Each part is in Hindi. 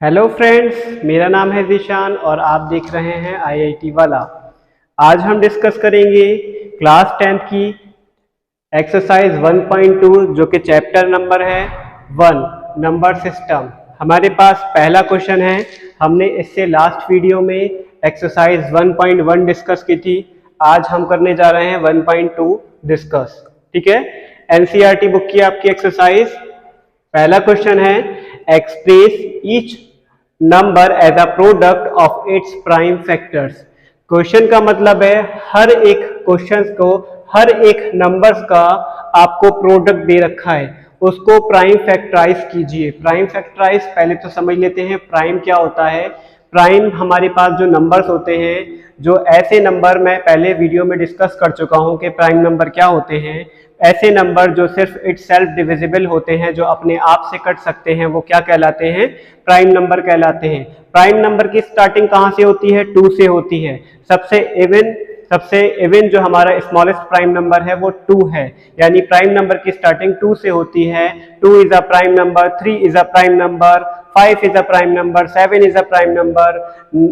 हेलो फ्रेंड्स, मेरा नाम है जीशान और आप देख रहे हैं आईआईटी वाला। आज हम डिस्कस करेंगे क्लास 10th की एक्सरसाइज 1.2 जो कि चैप्टर नंबर है 1 नंबर सिस्टम। हमारे पास पहला क्वेश्चन है। हमने इससे लास्ट वीडियो में एक्सरसाइज 1.1 डिस्कस की थी। आज हम करने जा रहे हैं 1.2 डिस्कस। ठीक है, एनसीईआरटी बुक की आपकी एक्सरसाइज। पहला क्वेश्चन है express each number as a product of its prime factors. Question का मतलब है हर एक क्वेश्चन को, हर एक नंबर्स का आपको प्रोडक्ट दे रखा है, उसको प्राइम फैक्टराइज कीजिए। प्राइम फैक्टराइज पहले तो समझ लेते हैं प्राइम क्या होता है। प्राइम हमारे पास जो नंबर्स होते हैं, जो ऐसे नंबर, मैं पहले वीडियो में डिस्कस कर चुका हूं कि प्राइम नंबर क्या होते हैं। ऐसे नंबर जो सिर्फ इट्स सेल्फ डिविजिबल होते हैं, जो अपने आप से कट सकते हैं, वो क्या कहलाते हैं? प्राइम नंबर कहलाते हैं। प्राइम नंबर की स्टार्टिंग कहां से होती है? 2 से होती है। सबसे इवन जो हमारा स्मॉलेस्ट प्राइम नंबर है वो 2 है, यानी प्राइम नंबर की स्टार्टिंग 2 से होती है। 2 is a prime number, 3 is a prime number, 5 is a prime number, 7 is a prime number,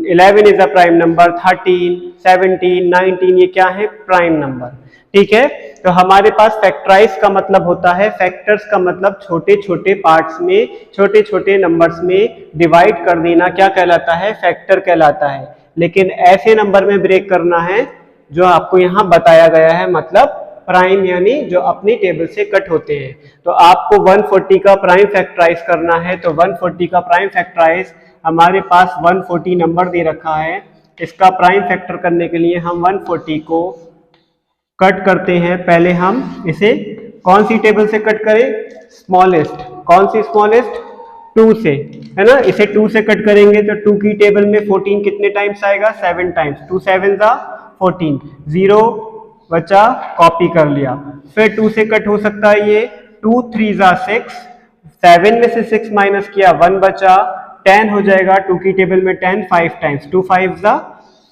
11 is a prime number, 13, 17, 19 ये क्या है? Prime number. ठीक है, तो हमारे पास फैक्टराइज का मतलब होता है, फैक्टर्स का मतलब छोटे छोटे पार्ट्स में, छोटे छोटे नंबर्स में डिवाइड कर देना क्या कहलाता है? फैक्टर कहलाता है। लेकिन ऐसे नंबर में ब्रेक करना है जो आपको यहाँ बताया गया है, मतलब प्राइम, यानी जो अपनी टेबल से कट होते हैं। तो आपको 140 का प्राइम फैक्टराइज करना है, तो 140 का प्राइम फैक्टराइज हमारे पास 140 नंबर दे रखा है। इसका प्राइम फैक्टर करने के लिए हम 140 को कट करते हैं। पहले हम इसे कौन सी टेबल से कट करें? स्मॉलेस्ट। कौन सी स्मॉलेस्ट? 2 से, है ना। इसे 2 से कट करेंगे तो 2 की टेबल में 14 कितने टाइम्स आएगा? 7 टाइम्स। 2 7 जा 14, 0 बचा, कॉपी कर लिया। फिर 2 से कट हो सकता है ये 2 3 जा 6, 7 में से 6 माइनस किया 1 बचा, 10 हो जाएगा। 2 की टेबल में 10 5 टाइम्स, 2 5 जा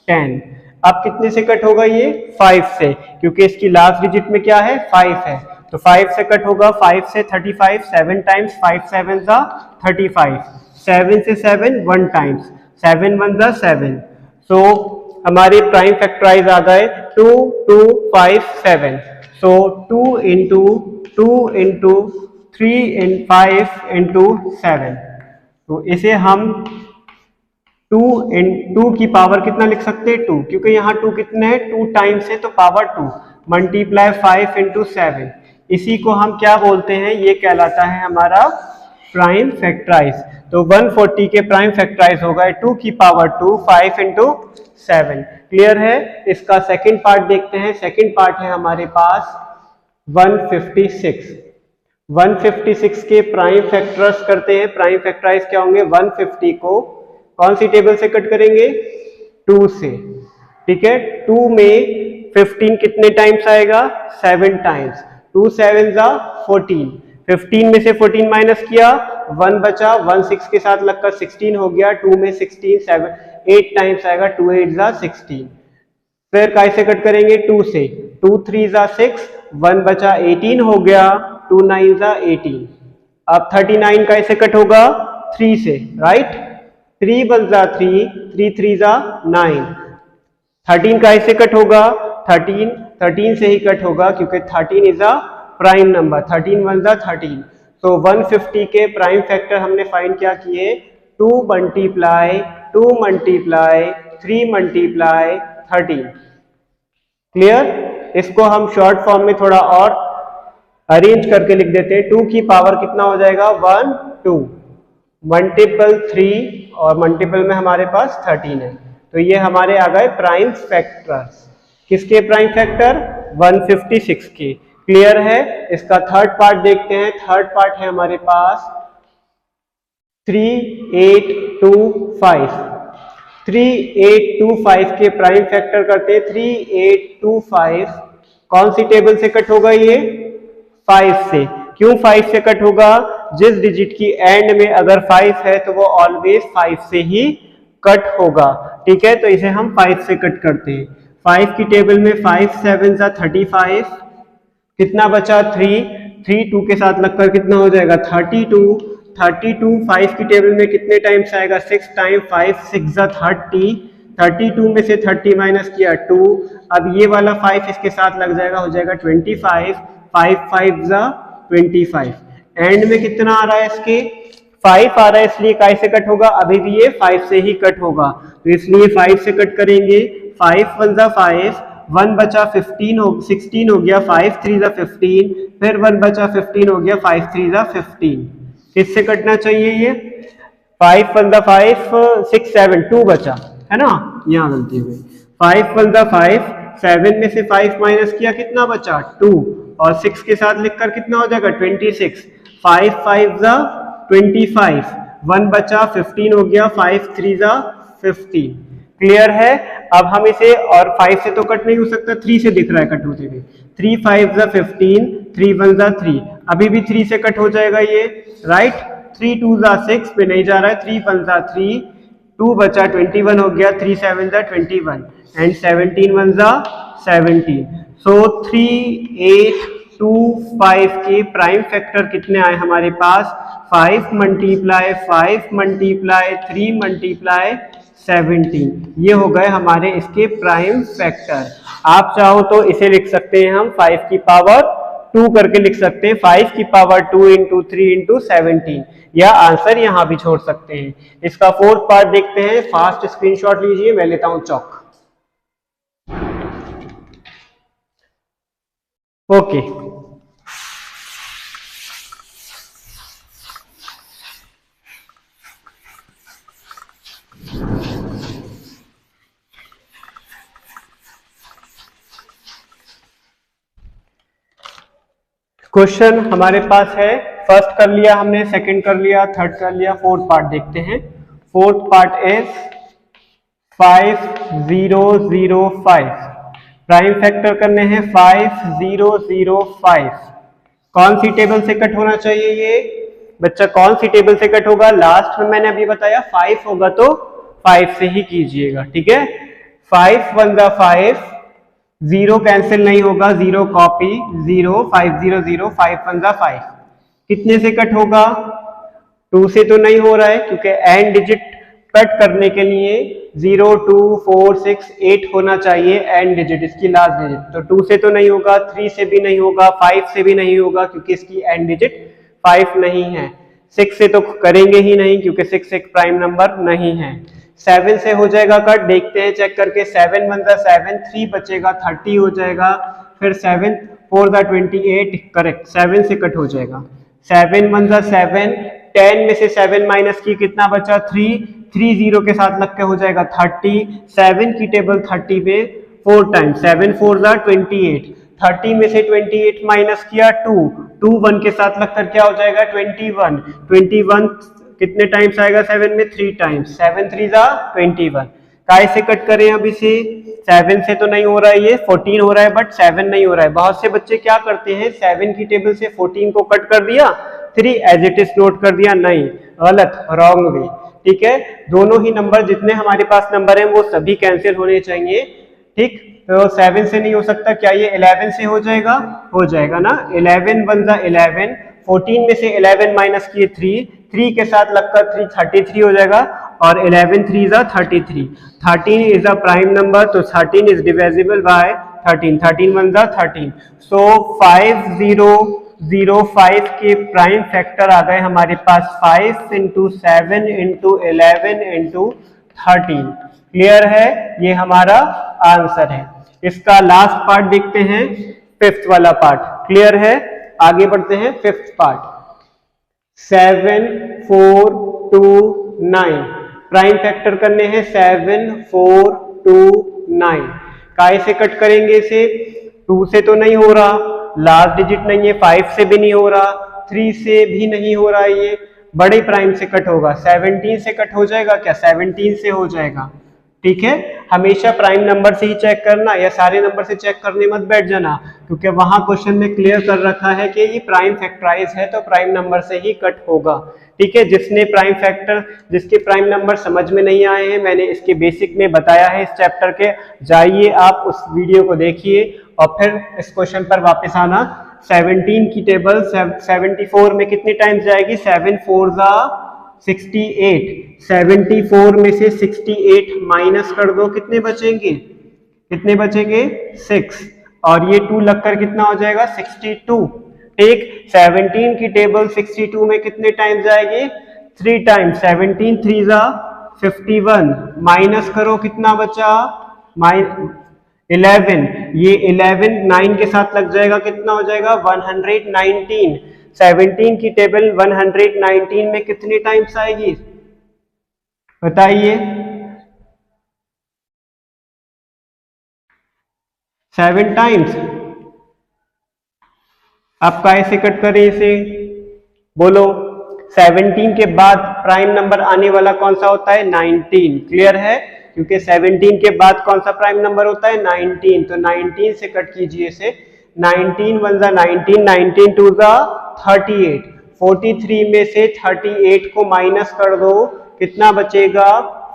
10। अब कितने से कट होगा ये? 5 से, क्योंकि इसकी लास्ट डिजिट में क्या है? 5 है, तो 5 से कट होगा। 5 से 35, 7 टाइम्स, 5 7 जा 35, 7 से 7 1 टाइम्स, 7 1 जा 7। सो हमारे प्राइम फैक्टराइज आ गए 2 2 5 7। सो 2 इंटू 2 इंटू 3 इन 5 इंटू 7। तो इसे हम 2 की पावर कितना लिख सकते हैं? 2, क्योंकि यहाँ 2 कितने हैं? 2 टाइम्स है, तो पावर 2 मल्टीप्लाई 5 इंटू 7। इसी को हम क्या बोलते हैं? ये कहलाता है हमारा प्राइम फैक्टराइज। तो 140 के प्राइम फैक्टराइज हो गए 2 की पावर 2 5 इंटू 7। क्लियर है? इसका सेकंड पार्ट देखते हैं। सेकंड पार्ट है हमारे पास 156। 156 के प्राइम फैक्टर्स करते हैं। प्राइम फैक्टराइज क्या होंगे? 150 को कौन सी टेबल से कट करेंगे? 2 से। ठीक है, 2 में 15 कितने टाइम्स आएगा? 7 टाइम्स। 2 7 जा 14, 15 में से 14 माइनस किया 1 बचा, 1 6 के साथ लगकर 16 हो गया। 2 में 16 7 8 टाइम्स आएगा, 2 8 जा 16। फिर कैसे कट करेंगे? 2 से। 2 3 जा 6, 1 बचा, 18 हो गया। 2 9 जा 18। अब 39 कैसे कट होगा? 3 से, राइट। 3 1 जा 3, 3 3 जा 9। 13 कैसे कट होगा? 13 से ही कट होगा, क्योंकि 13 इज अ प्राइम नंबर। 13 1 जा 13। तो 150 के प्राइम फैक्टर हमने फाइंड क्या किए? 2 मल्टीप्लाई 2 मल्टीप्लाई 3 मल्टीप्लाई 13। क्लियर? इसको हम शॉर्ट फॉर्म में थोड़ा और अरेंज करके लिख देते हैं। 2 की पावर कितना हो जाएगा? 1 2 मल्टीपल 3 और मल्टीपल में हमारे पास 13 है। तो ये हमारे आ गए प्राइम फैक्टर्स। किसके प्राइम फैक्टर? 156 के। क्लियर है? इसका थर्ड पार्ट देखते हैं। थर्ड पार्ट है हमारे पास 3825। 3825 के प्राइम फैक्टर करते हैं। 3825 कौन सी टेबल से कट होगा? ये 5 से। क्यों 5 से कट होगा? जिस डिजिट की एंड में अगर 5 है तो वो ऑलवेज 5 से ही कट होगा। ठीक है, तो इसे हम 5 से कट करते हैं। 5 की टेबल में 5 7 जा 35, कितना बचा? 3 3 2 के साथ लगकर कितना हो जाएगा? 32। 32 5 की टेबल में कितने टाइम्स आएगा? 6 टाइम 5 6 30, 32 में से 30 माइनस किया 2, अब ये वाला 5 इसके साथ लग जाएगा, हो जाएगा 25, 5 5 25, एंड में कितना आ रहा है इसके? 5 आ रहा है, इसलिए काय से कट होगा? अभी भी ये 5 से ही कट होगा, तो इसलिए 5 से कट करेंगे, 5 1 5, 1 बचा 16 हो गया, 5 3 15, फिर 1 बचा 15 हो गया, 5 3 15, किससे कटना चाहिए ये? 5 1 5 6 7 2 बचा है ना, यहाँ गलती हो गई, 5 1 5, 7 में से 5 माइनस किया, कितना बचा? 2, और 6 के साथ लिखकर कितना हो जाएगा? 26, 5 5 25, 1 बचा 15 हो गया, 5 3 15, क्लियर है? अब हम इसे, और 5 से तो कट नहीं हो सकता, 3 से दिख रहा है कट होते हुए, 3 5 15, 3 1 3, अभी भी 3 से कट हो जाएगा ये, राइट? 3 2 6 पे नहीं जा रहा है, 3 1 3, 2 बचा 21 हो गया, 3 7 21, एंड 17 1 17, सो 3 8 2 5 के प्राइम फैक्टर कितने आए हमारे पास? 5 मल्टीप्लाई 5 मल्टीप्लाई 3 मल्टीप्लाई 17, ये हो गए हमारे इसके प्राइम फैक्टर। आप चाहो तो इसे लिख सकते हैं हम 5 की पावर 2 करके लिख सकते हैं, 5 की पावर 2 इंटू 3 इंटू 17, या आंसर यहां भी छोड़ सकते हैं। इसका फोर्थ पार्ट देखते हैं, फास्ट स्क्रीनशॉट लीजिए, मैं लेता हूं चौक। ओके, क्वेश्चन हमारे पास है, फर्स्ट कर लिया हमने, सेकंड कर लिया, थर्ड कर लिया, फोर्थ पार्ट देखते हैं। Fourth part is 5005, prime factor करने हैं 5005, कौन सी टेबल से कट होना चाहिए ये बच्चा? कौन सी टेबल से कट होगा? लास्ट में मैंने अभी बताया 5 होगा तो 5 से ही कीजिएगा, ठीक है? 5 1 5, 0 कैंसिल नहीं होगा, 0 कॉपी, 0 5 0 0, 5 1 5, कितने से कट होगा? 2 से तो नहीं हो रहा है, क्योंकि एंड डिजिट कट करने के लिए 0 2 4 6 8 होना चाहिए एंड डिजिट, इसकी लास्ट डिजिट, तो 2 से तो नहीं होगा, 3 से भी नहीं होगा, 5 से भी नहीं होगा, क्योंकि इसकी एंड डिजिट 5 नहीं है, 6 से तो करेंगे ही नहीं, क्योंकि 6 एक प्राइम नंबर नहीं है। 7 से हो जाएगा कट, देखते हैं चेक करके, 7 1 7, 3 बचेगा, 30 हो जाएगा, फिर 7 4 28, करेक्ट, 7 से कट हो जाएगा, 7 1 7, 10 में से 7 माइनस की, कितना बचा? 3 3 0 के साथ लग के हो जाएगा 30, 7 की टेबल 30 में 4 टाइम, 7 4 28, 30 में से 28 माइनस किया 2 2 1 के साथ लगकर क्या हो जाएगा? 21 21 कितने टाइम्स आएगा? 7 में 3 टाइम्स, 7 3 21, काय से कट करें? अब इसे 7 से तो नहीं हो रहा है, ये 14 हो रहा है, बट 7 नहीं हो रहा है। बहुत से बच्चे क्या करते हैं, 7 की टेबल से 14 को कट कर दिया, 3 एज इट इज नोट कर दिया, नहीं, गलत, रॉन्ग वे, ठीक है? दोनों ही नंबर, जितने हमारे पास नंबर हैं वो सभी कैंसिल होने चाहिए, ठीक? तो 7 से नहीं हो सकता, क्या ये 11 से हो जाएगा? हो जाएगा ना, 11 1 11, 14 में से 11 माइनस किए 3 के साथ लगकर 3 33 हो जाएगा, और 11 3 33, 13 इज अ प्राइम नंबर, तो 13 इज डिविजिबल बाय 13, 13 1 13, सो 5005 के प्राइम फैक्टर आ गए हमारे पास 5 इंटू 7 इंटू 11 इंटू 13, क्लियर है? ये हमारा आंसर है। इसका लास्ट पार्ट देखते हैं, फिफ्थ वाला पार्ट, क्लियर है? आगे बढ़ते हैं, फिफ्थ पार्ट, 7 4 2 9, प्राइम फैक्टर करने हैं 7 4 2 9, काय से कट करेंगे इसे? 2 से तो नहीं हो रहा, लास्ट डिजिट नहीं है, 5 से भी नहीं हो रहा, 3 से भी नहीं हो रहा, ये बड़े प्राइम से कट होगा, 17 से कट हो जाएगा क्या? 17 से हो जाएगा, ठीक है? हमेशा प्राइम नंबर से ही चेक करना, या सारे नंबर से चेक करने मत बैठ जाना, क्योंकि वहां क्वेश्चन में क्लियर कर रखा है कि ये प्राइम फैक्टराइज है तो प्राइम नंबर से ही कट होगा, ठीक है? जिसके प्राइम नंबर समझ में नहीं आए हैं, मैंने इसके बेसिक में बताया है इस चैप्टर के, जाइए आप उस वीडियो को देखिए और फिर इस क्वेश्चन पर वापस आना, 17 की टेबल 74 में कितने टाइम्स जाएगी? 7 4 जा 68। 74 में से 68 माइनस कर दो, कितने बचेंगे? कितने बचेंगे? 6, और ये 2 लगकर कितना हो जाएगा? 62। ठीक, 17 की टेबल 62 में कितने टाइम्स जाएगी? 3 टाइम्स। 17 3 जा 51, माइनस करो, कितना बचा? 11। ये 11 9 के साथ लग जाएगा, कितना हो जाएगा? 119। 17 की टेबल 119 में कितने टाइम्स आएगी बताइए? 7 टाइम्स। आप कैसे कट करें इसे? बोलो। 17 के बाद प्राइम नंबर आने वाला कौन सा होता है? 19। क्लियर है? क्योंकि 17 के बाद कौन सा प्राइम नंबर होता है? 19। तो 19 से कट कीजिए इसे। 19 1 जा 19, 19 2 जा 38। 43 में से 38 को माइनस कर दो, कितना बचेगा?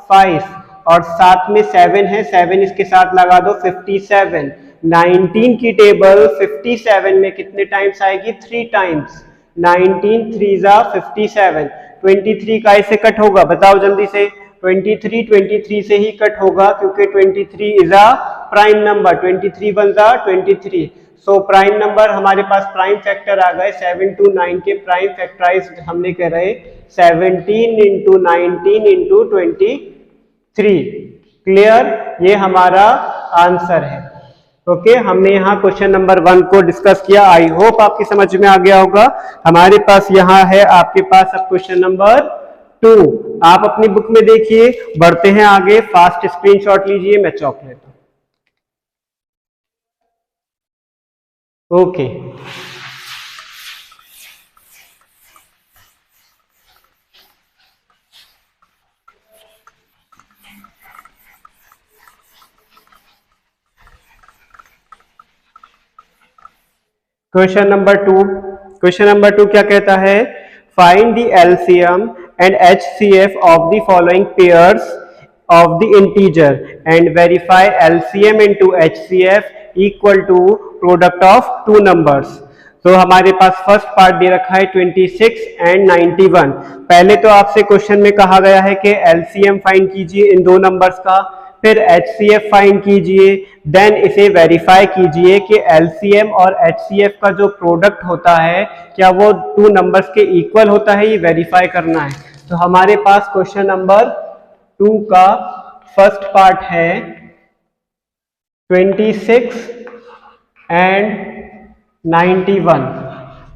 5, और साथ में 7 है, 7 इसके साथ लगा दो, 57। 19 की टेबल 57 में कितने टाइम्स आएगी? 3 टाइम्स। 19 3 जा 57। 23 का ऐसे कट होगा? बताओ जल्दी से। 23 से ही कट होगा, क्योंकि 23 इज अ प्राइम नंबर। 23 1 जा 23। सो प्राइम नंबर हमारे पास प्राइम फैक्टर आ गए। 7 to 9 के प्राइम फैक्टराइज हमने करे 17 into 19 into 23। क्लियर? ये हमारा आंसर है। ओके, हमने यहाँ क्वेश्चन नंबर 1 को डिस्कस किया। आई होप आपकी समझ में आ गया होगा। हमारे पास यहाँ है आपके पास अब क्वेश्चन नंबर 2। आप अपनी बुक में देखिए। बढ़ते हैं आगे, फास्ट स्क्रीनशॉट लीजिए, मैं चौक लेता हूं। Okay, question number 2। Question number 2 क्या कहता है? Find the LCM and HCF of the following pairs of the integer and verify LCM into HCF equal to product of two numbers. तो हमारे पास फर्स्ट पार्ट दे रखा है 26 एंड 91। पहले तो आपसे क्वेश्चन में कहा गया है कि एलसीएम फाइंड कीजिए इन दो नंबर्स का, फिर एचसीएफ फाइंड कीजिए, देन इसे वेरीफाई कीजिए कि एलसीएम और एचसीएफ का जो प्रोडक्ट होता है क्या वो टू नंबर्स के इक्वल होता है, ये वेरीफाई करना है। तो हमारे पास क्वेश्चन नंबर 2 का फर्स्ट पार्ट है 26 एंड 91।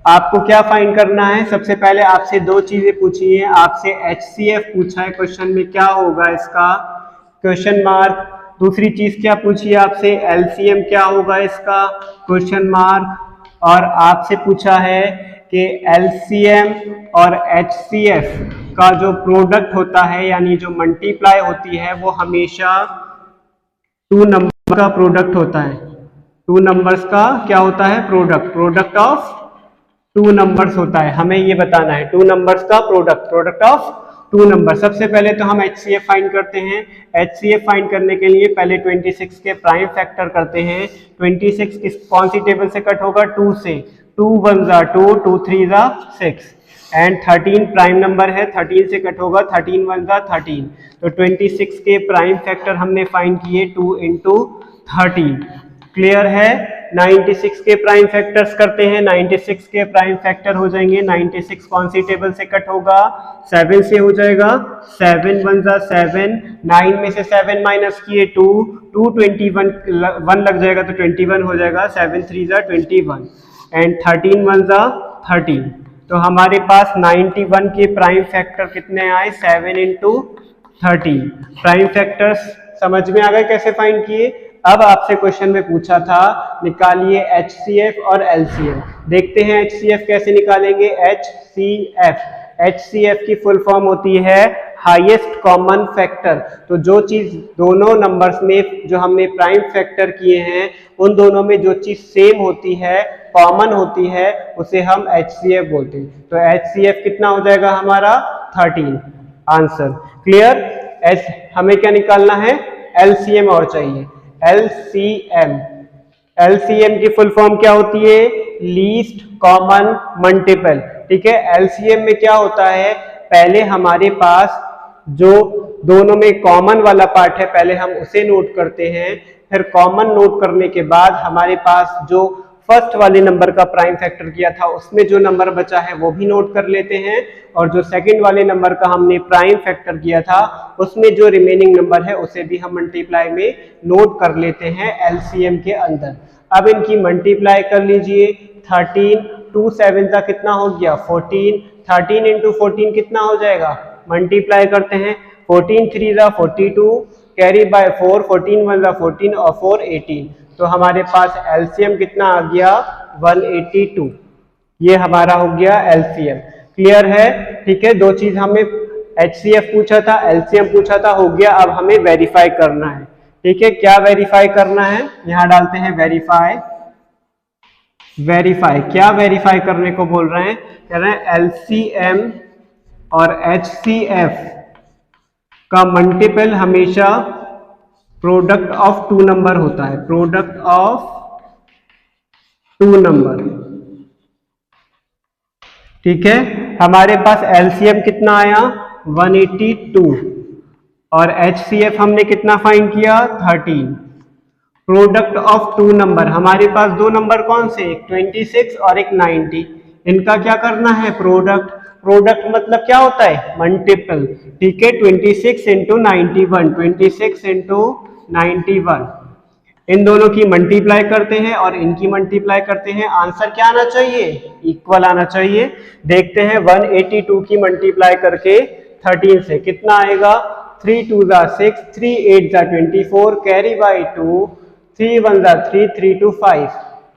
आपको क्या फाइंड करना है? सबसे पहले आपसे दो चीजें पूछी है। आपसे एचसीएफ पूछा है क्वेश्चन में, क्या होगा इसका? Question mark. दूसरी चीज क्या पूछी है आपसे? एलसीएम क्या होगा इसका? Question mark. और आपसे पूछा है कि एलसीएम और एचसीएफ का जो प्रोडक्ट होता है, यानी जो मल्टीप्लाई होती है, वो हमेशा टू नंबर का प्रोडक्ट होता है। टू नंबर्स का क्या होता है? Product. Product of two numbers होता है, हमें ये बताना है। टू नंबर्स का product, product of two number. सबसे पहले तो हम एचसीएफ फाइंड करते हैं। एचसीएफ फाइंड करने के लिए पहले 26 के प्राइम फैक्टर करते हैं। 26 किस कौन सी टेबल से कट होगा? 2 से। 2 1 जा 2, 2 3 जा 6 एंड 13 प्राइम नंबर है, 13 से कट होगा 13 1 जा 13। तो 26 के प्राइम फैक्टर हमने फाइंड किए 2 into 13। क्लियर है? 96 के प्राइम फैक्टर्स करते हैं। 96 के प्राइम फैक्टर हो जाएंगे, 96 कौन सी टेबल से कट होगा? 7 से हो जाएगा। 7 1 जा 7, 9 में से 7 माइनस किए 2, 2 21 1 लग जाएगा तो 21 हो जाएगा। 7 3 जा 21 एंड 13 1 जा 13। तो हमारे पास 91 के प्राइम फैक्टर कितने आए? 7 into 13। प्राइम फैक्टर्स समझ में आ गए कैसे फाइंड किए? अब आपसे क्वेश्चन में पूछा था निकालिए एचसीएफ और एलसीएम। देखते हैं एचसीएफ कैसे निकालेंगे। एचसीएफ की फुल फॉर्म होती है हाईएस्ट कॉमन फैक्टर। तो जो चीज दोनों नंबर्स में जो हमने प्राइम फैक्टर किए हैं, उन दोनों में जो चीज सेम होती है, कॉमन होती है, उसे हम एचसीएफ बोलते हैं। तो एचसीएफ कितना हो जाएगा हमारा? 13 आंसर। क्लियर? हमें क्या निकालना है? एलसीएम और चाहिए। एलसीएम, एलसीएम की फुल फॉर्म क्या होती है? Least common multiple. ठीक है, एलसीएम में क्या होता है, पहले हमारे पास जो दोनों में कॉमन वाला पार्ट है पहले हम उसे नोट करते हैं, फिर कॉमन नोट करने के बाद हमारे पास जो फर्स्ट वाले नंबर का प्राइम फैक्टर किया था उसमें जो नंबर बचा है वो भी नोट कर लेते हैं, और जो सेकंड वाले नंबर का हमने प्राइम फैक्टर किया था उसमें जो रिमेनिंग नंबर है उसे भी हम मल्टीप्लाई में नोट कर लेते हैं एलसीएम के अंदर। अब इनकी मल्टीप्लाई कर लीजिए। 13 2 7 का कितना हो गया? 14। 13 इंटू 14 कितना हो जाएगा? मल्टीप्लाई करते हैं। 14 3 जा 42, कैरी बाय 4, 14 1 जा 14 और 4 18। तो हमारे पास एलसीएम कितना आ गया? 182। ये हमारा हो गया एलसीएम। क्लियर है? ठीक है, दो चीज हमें एचसीएफ पूछा था, एलसीएम पूछा था, हो गया। अब हमें वेरीफाई करना है। ठीक है, क्या वेरीफाई करना है? यहां डालते हैं वेरीफाई। वेरीफाई क्या वेरीफाई करने को बोल रहे हैं? कह रहे हैं एलसीएम और एचसीएफ का मल्टीपल हमेशा प्रोडक्ट ऑफ टू नंबर होता है। Product of two number. ठीक है, हमारे पास एलसीएम कितना आया? 182 और एचसीएफ हमने कितना फाइंड किया? 13। प्रोडक्ट ऑफ टू नंबर, हमारे पास दो नंबर कौन से? एक 26 और एक 90। इनका क्या करना है? प्रोडक्ट। प्रोडक्ट मतलब क्या होता है? मल्टीपल। ठीक है, 26 इंटू 91, 26 इंटू 91, इन दोनों की मल्टीप्लाई करते हैं और इनकी मल्टीप्लाई करते हैं। आंसर क्या आना चाहिए? इक्वल आना चाहिए। देखते हैं 182 की मल्टीप्लाई करके 13 से कितना आएगा? 3 2 जा 6, 3 8 जा 24, कैरी बाई 2, 3 1 जा 3, 3 2 5,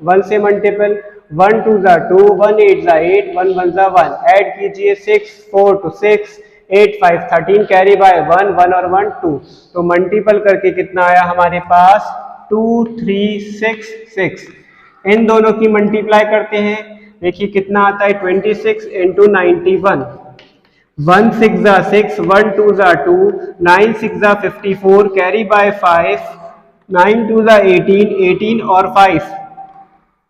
1 से मल्टीपल, 1 2 जा 2, 1 8 जा 8, 1 1 जा 1, ऐड कीजिए 6 4 to 6, 8 5 13, कैरी बाय 1 1 और 1 2। तो मल्टीपल करके कितना आया हमारे पास? 2 3 6 6। इन दोनों की मल्टीप्लाई करते हैं, देखिए कितना आता है? 26 इंटू 91, 1 6 जा 6, 1 2 जा 2, 9 6 जा 54, कैरी बाय 5, 9 2 जा 18, 18 और 5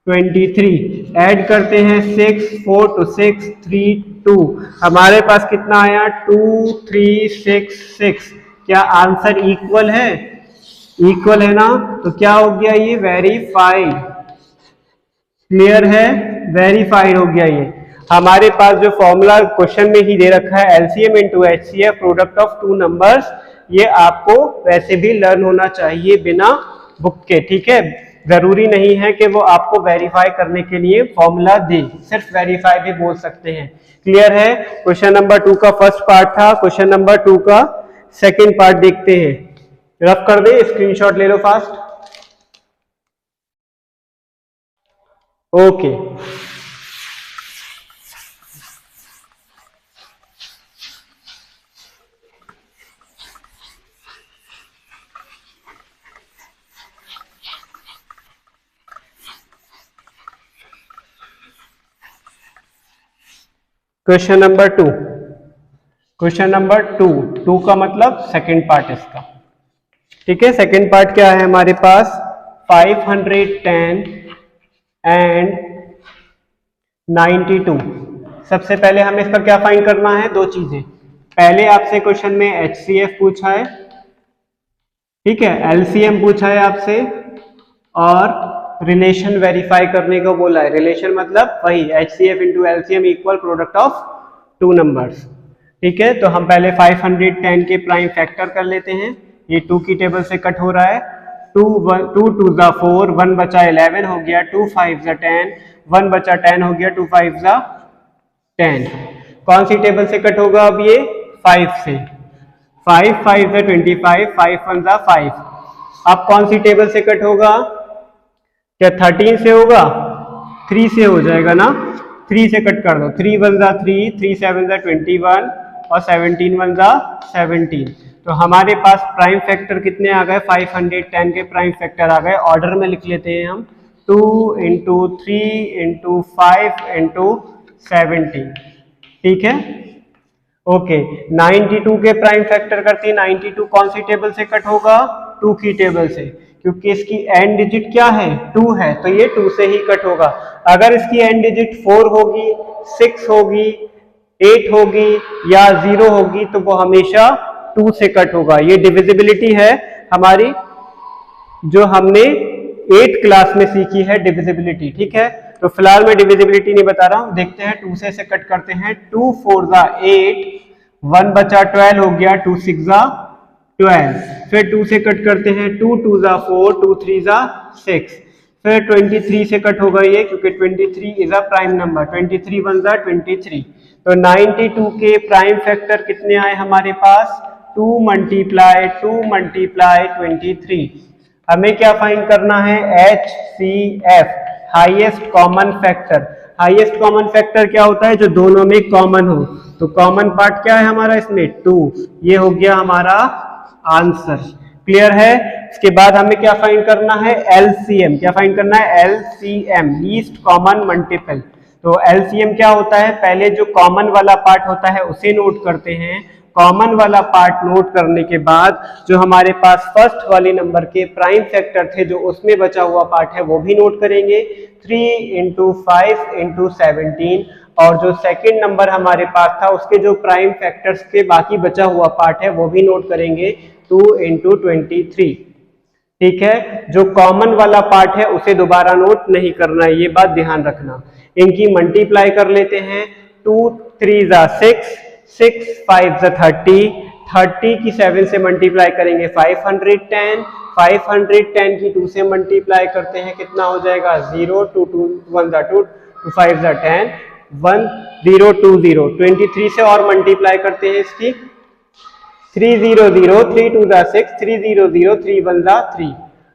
23, ऐड करते हैं 6 4 to 6 3 2, हमारे पास कितना आया? 2 3 6 6। क्या आंसर इक्वल है? इक्वल है ना, तो क्या हो गया? ये वेरीफाइड। क्लियर है? वेरीफाइड हो गया। ये हमारे पास जो फॉर्मूला क्वेश्चन में ही दे रखा है LCM into HCF product of two numbers, ये आपको वैसे भी लर्न होना चाहिए बिना बुक के। ठीक है, जरूरी नहीं है कि वो आपको वेरीफाई करने के लिए फॉर्मूला दे, सिर्फ वेरीफाई भी बोल सकते हैं। क्लियर है? क्वेश्चन नंबर 2 का फर्स्ट पार्ट था। क्वेश्चन नंबर 2 का सेकेंड पार्ट देखते हैं। रफ कर दे, स्क्रीनशॉट ले लो fast. Okay, question number 2। Question number 2 का मतलब सेकंड पार्ट इसका। ठीक है, सेकंड पार्ट क्या है हमारे पास? 510 एंड 92। सबसे पहले हमें इसका क्या फाइंड करना है? दो चीजें। पहले आपसे क्वेश्चन में एचसीएफ पूछा है, ठीक है, एलसीएम पूछा है आपसे, और रिलेशन वेरीफाई करने को बोला है। रिलेशन मतलब वही HCF into LCM equal product of two numbers. ठीक है, तो हम पहले 510 के प्राइम फैक्टर कर लेते हैं। ये 2 की टेबल से कट हो रहा है। 2 2 जा 4, 1 बचा 11 हो गया, 2 5 जा 10, 1 बचा 10 हो गया, 2 5 जा 10। कौन सी टेबल से कट होगा अब? ये 5 से। 5 5 जा 25, 5 1 जा 5। अब कौन सी टेबल से कट होगा? क्या 13 से होगा? 3 से हो जाएगा ना, 3 से कट कर दो। 3 1 जा 3, 3 7 जा 21 और 17 1 जा 17। तो हमारे पास प्राइम फैक्टर कितने आ गए? 510 के प्राइम फैक्टर आ गए। ऑर्डर में लिख लेते हैं हम, 2 इंटू 3 इंटू 5 इंटू 17। ठीक है, ओके। 92 के प्राइम फैक्टर करते हैं। 92 कौन सी टेबल से कट होगा? 2 की टेबल से। क्योंकि इसकी एंड डिजिट क्या है 2 है, तो ये 2 से ही कट होगा। अगर इसकी एंड डिजिट 4 होगी, 6 होगी, 8 होगी या 0 होगी तो वो हमेशा 2 से कट होगा। ये डिविजिबिलिटी है हमारी जो हमने 8th क्लास में सीखी है, डिविजिबिलिटी। ठीक है, तो फिलहाल मैं डिविजिबिलिटी नहीं बता रहा हूं, देखते हैं 2 से कट करते हैं। 2 4 जा 8, 1 बचा 12 हो गया, 2 6 जा 12, फिर 2 से कट करते हैं, 2 2 जा 4, 2 3 जा 6, फिर 23 से कट होगा ये, क्योंकि 23 इज अ प्राइम नंबर, 23 1 जा 23। तो 92 के प्राइम फैक्टर कितने आए हमारे पास, 2 मल्टीप्लाई 23। हमें क्या फाइंड करना है, HCF, highest common factor. Highest common factor क्या होता है, जो दोनों में कॉमन हो। तो कॉमन पार्ट क्या है हमारा इसमें, 2। ये हो गया हमारा आंसर। क्लियर है। इसके बाद हमें क्या फाइंड करना है, LCM। क्या फाइंड करना है, LCM, लीस्ट कॉमन मल्टीपल। तो LCM क्या होता है, पहले जो कॉमन वाला पार्ट होता है उसे नोट करते हैं। कॉमन वाला पार्ट नोट करने के बाद जो हमारे पास फर्स्ट वाले नंबर के प्राइम फैक्टर थे, जो उसमें बचा हुआ पार्ट है वो भी नोट करेंगे, 3 × 5 × 17। और जो सेकंड नंबर हमारे पास था उसके जो प्राइम फैक्टर्स के बाकी बचा हुआ पार्ट है वो भी नोट करेंगे, 2 × 23। ठीक है, जो कॉमन वाला पार्ट है उसे दोबारा नोट नहीं करना है, ये बात ध्यान रखना। इनकी मल्टीप्लाई कर लेते हैं, 2 3 जा 6, 6 5 जा 30, 30 की 7 से मल्टीप्लाई करेंगे 510, 510 की 2 से मल्टीप्लाई करते हैं, कितना हो जाएगा 0, 2 2 1 जा 2, 2 5 जा 10, 1 0 2 0। 23 से और मल्टीप्लाई करते हैं इसकी, 3 0 0, 3 2 जा 6, 3 0 0, 3 1 जा 3,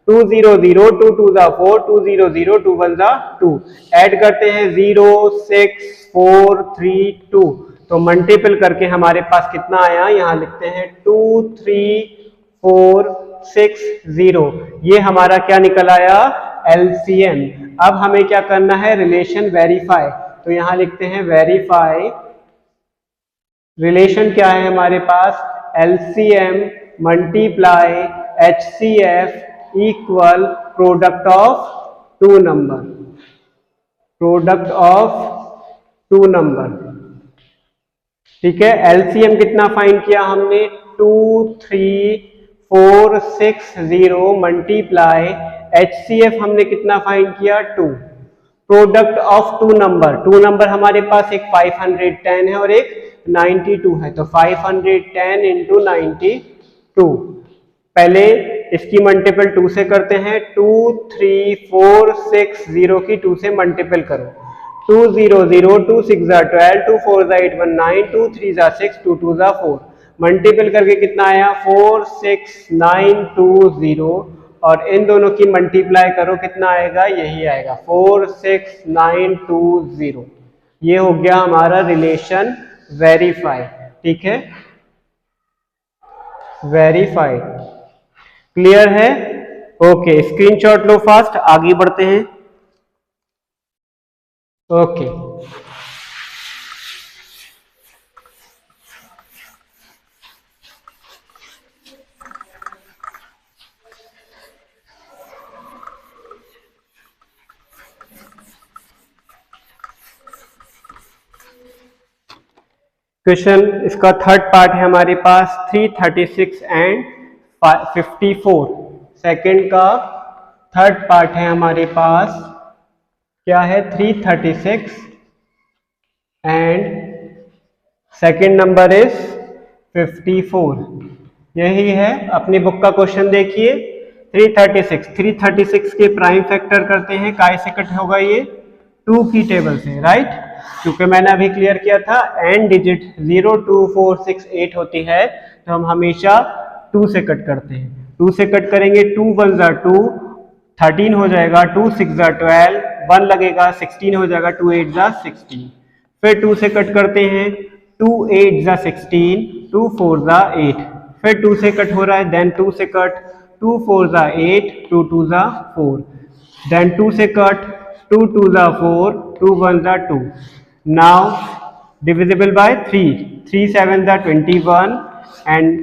2 0 0, 2 2 जा 4, 2 0 0, 2 1 जा 2। ऐड करते हैं 0 6 4 3 2। तो मल्टीपल करके हमारे पास कितना आया, यहाँ लिखते हैं 2 3 4 6 0। ये हमारा क्या निकल आया, LCM। अब हमें क्या करना है, रिलेशन वेरीफाई। तो यहाँ लिखते हैं वेरीफाई। रिलेशन क्या है हमारे पास, LCM multiply HCF equal product of 2 number, product of 2 number. ठीक है, LCM कितना फाइंड किया हमने, 2 3 4 6 0 मल्टीप्लाई HCF हमने कितना फाइंड किया, 2। प्रोडक्ट ऑफ 2 नंबर, 2 नंबर हमारे पास एक 510 है और एक 92 है, तो 510 × 92। पहले इसकी मल्टीपल 2 से करते हैं, 2 3 4 6 0 की 2 से मल्टीपल करो, 2 0 0, 2 6 जा 12, 2 4 जा 8 1 9, 2 3 जा 6, 2 2 जा 4। मल्टीपल करके कितना आया, 4 6 9 2 0। और इन दोनों की मल्टीप्लाई करो, कितना आएगा, यही आएगा 4 6 9 2 0। ये हो गया हमारा रिलेशन वेरीफाई। ठीक है, वेरीफाई। क्लियर है। ओके, स्क्रीनशॉट लो फास्ट, आगे बढ़ते हैं। ओके, क्वेश्चन इसका थर्ड पार्ट है हमारे पास, 336 एंड 54। सेकंड का थर्ड पार्ट है हमारे पास, क्या है, 336 एंड सेकंड नंबर इज 54। यही है, अपनी बुक का क्वेश्चन देखिए। 336 के प्राइम फैक्टर करते हैं, काय से कट होगा ये, 2 की टेबल से, राइट। क्योंकि मैंने अभी क्लियर किया था एंड डिजिट 0 2 4 6 8 होती है, तो हम हमेशा 2 से कट करते हैं। 2 से कट करेंगे, 2 1 जा 2, 13 हो जाएगा, 2 6 जा 12, 1 लगेगा, 16 हो जाएगा, 2 8 जा 16। फिर 2 से कट करते हैं, 2 8 जा 16, 2 4 जा 8, फिर 2 से कट हो रहा है, देन 2 से कट, 2 4 जा 8, 2 2 जा 4, देन 2 से कट, 2 2 जा 4, 2 1 जा 2। Now divisible by 3, 3 7 जा 21 and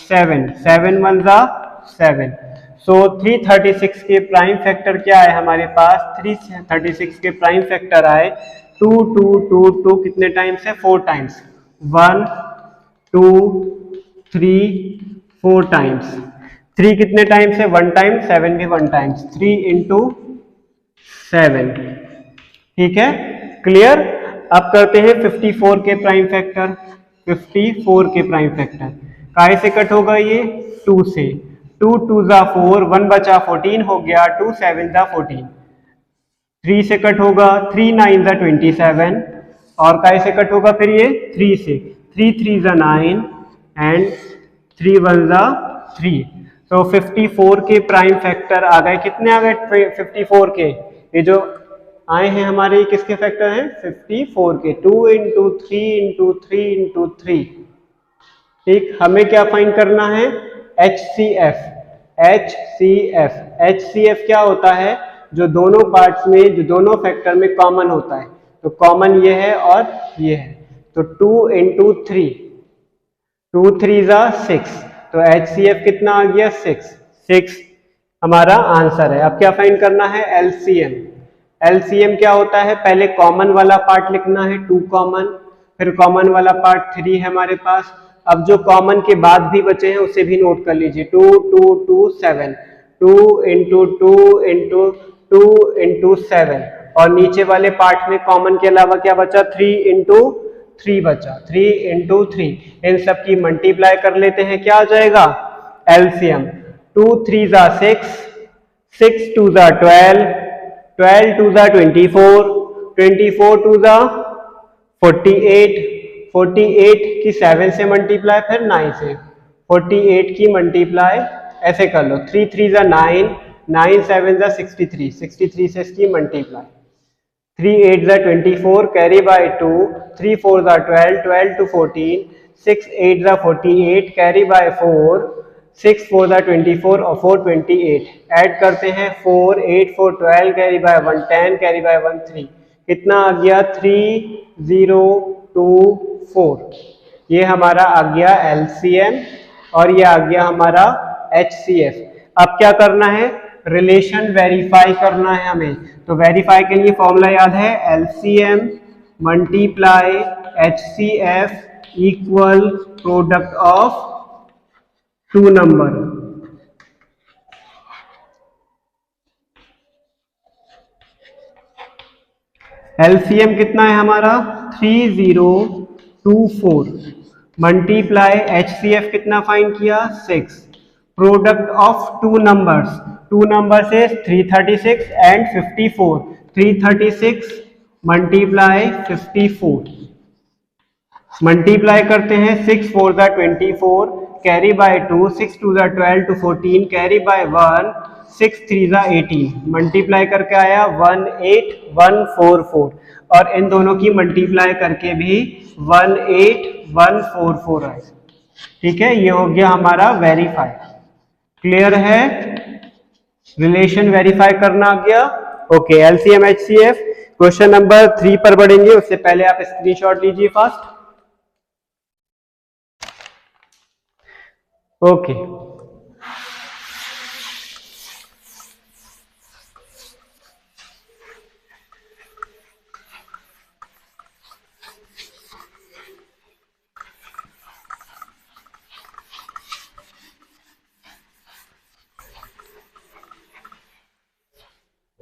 7 1 जा 7। सो 336 के प्राइम फैक्टर क्या है हमारे पास, 336 के प्राइम फैक्टर आए 2 2 2 2 कितने टाइम्स है, 4 टाइम्स, 1 2 3 4 टाइम्स। 3 कितने टाइम्स है, 1 टाइम, 7 भी 1 टाइम्स, 3 इंटू 7। ठीक है, क्लियर। अब करते हैं 54 के प्राइम फैक्टर। 54 के प्राइम फैक्टर काय से कट होगा ये, 2 से, 2 2 जा 4, 1 बचा 14 हो गया, 2 7 जा 14। 3 से कट होगा, 3 9 जा 27, और काय से कट होगा फिर ये, 3 से, 3 3 जा 9 एंड 3 1 जा 3। तो 54 के प्राइम फैक्टर आ गए, कितने आ गए 54 के, ये जो आए हैं हमारे किसके फैक्टर हैं, 54 के, 2 इंटू 3 इंटू 3 इंटू 3। ठीक, हमें क्या फाइंड करना है, HCF। HCF क्या होता है, जो दोनों पार्ट्स में, जो दोनों फैक्टर में कॉमन होता है, तो कॉमन ये है और ये है, तो 2 इंटू 3, 2 3 जा 6, तो HCF कितना आ गया, 6 हमारा आंसर है। अब क्या फाइंड करना है, LCM। LCM क्या होता है, पहले कॉमन वाला पार्ट लिखना है, 2 कॉमन, फिर कॉमन वाला पार्ट 3 है हमारे पास। अब जो कॉमन के बाद भी बचे हैं उसे भी नोट कर लीजिए, 2 2 2 7, 2 इंटू 2 इंटू 2 इंटू 7, और नीचे वाले पार्ट में कॉमन के अलावा क्या बचा, 3 इंटू 3 बचा, 3 इंटू 3। इन सब की मल्टीप्लाई कर लेते हैं, क्या आ जाएगा, LCM। 2 3 जा 6, 6 2 जा 12, 12 2 जा 24, 24 2 जा 48, 48 की 7 से मल्टीप्लाई, फिर 9 से, 48 की मल्टीप्लाई ऐसे कर लो, 3 3 जा 9, 9 7 जा 63, 63 से इसकी मल्टीप्लाई, 3 8 जा 24, कैरी बाय 2, 3 4 जा 12, 12 to 14, 6 8 जा 48, कैरी बाय 4, 6 4 जा 24 और 4 28, ऐड करते हैं 4 8 4 12, कैरी बाय 1 10, कैरी बाय 1 3, कितना आ गया, 3 0 2 4। ये हमारा आ गया LCM और ये आ गया हमारा HCF। अब क्या करना है, रिलेशन वेरीफाई करना है हमें, तो वेरीफाई के लिए फॉर्मूला याद है, LCM multiply HCF equal product of 2 number. LCM कितना है हमारा, 3024, मल्टीप्लाई HCF कितना फाइंड किया, 6, प्रोडक्ट ऑफ 2 नंबर्स, 2 नंबर्स है 336 एंड 54, 336 मल्टीप्लाई 54, मल्टीप्लाई करते हैं, 6 4 जा 24, कैरी बाय 2, 6 2 जा 12 to 14, कैरी बाय 1, 6 3 जा 18, मल्टीप्लाई करके आया 18144, और इन दोनों की मल्टीप्लाई करके भी 18144 आए। ठीक है, ये हो गया हमारा वेरीफाई। क्लियर है, रिलेशन वेरीफाई करना आ गया। Okay, LCM HCF। Question number 3 पर बढ़ेंगे, उससे पहले आप स्क्रीनशॉट लीजिए फास्ट। ओके,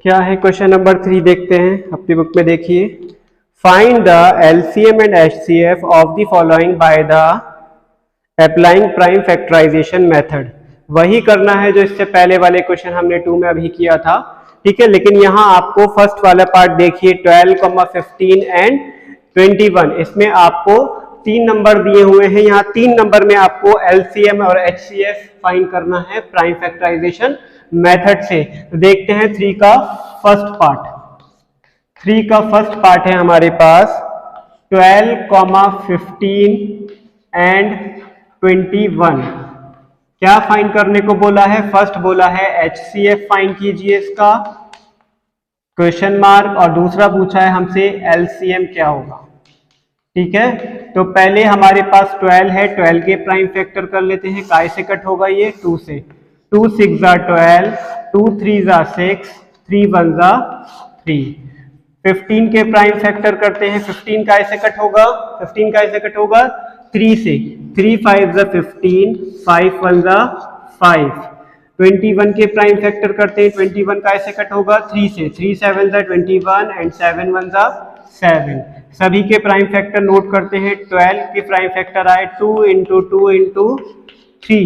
क्या है क्वेश्चन नंबर 3, देखते हैं अपनी बुक में, देखिए। Find the LCM and HCF of the following by the applying prime factorisation method. वही करना है जो इससे पहले वाले क्वेश्चन हमने 2 में अभी किया था। ठीक है, लेकिन यहाँ आपको फर्स्ट वाला पार्ट देखिए, 12, 15 एंड 21, इसमें आपको 3 नंबर दिए हुए हैं। यहाँ 3 नंबर में आपको LCM और HCF फाइंड करना है प्राइम फैक्टराइजेशन मेथड से। तो देखते हैं 3 का फर्स्ट पार्ट। 3 का फर्स्ट पार्ट है हमारे पास 12, 15 एंड 21। क्या फाइंड करने को बोला है, फर्स्ट बोला है HCF फाइंड कीजिए इसका, क्वेश्चन मार्क, और दूसरा पूछा है हमसे LCM क्या होगा। ठीक है, तो पहले हमारे पास 12 है, 12 के प्राइम फैक्टर कर लेते हैं, काय से कट होगा ये, 2 से, 2 6 12, 2 3 6, 3 1 3। 15 के प्राइम फैक्टर करते हैं, 15 का ऐसे कट होगा, 15 का ऐसे कट होगा 3 से, 3 5 15, 5 1 5। 21 के प्राइम फैक्टर करते हैं, 21 का ऐसे कट होगा 3 से, 3 7 21 एंड 7 1 7। सभी के प्राइम फैक्टर नोट करते हैं। 12 के प्राइम फैक्टर आए 2 इंटू 2 इंटू 3।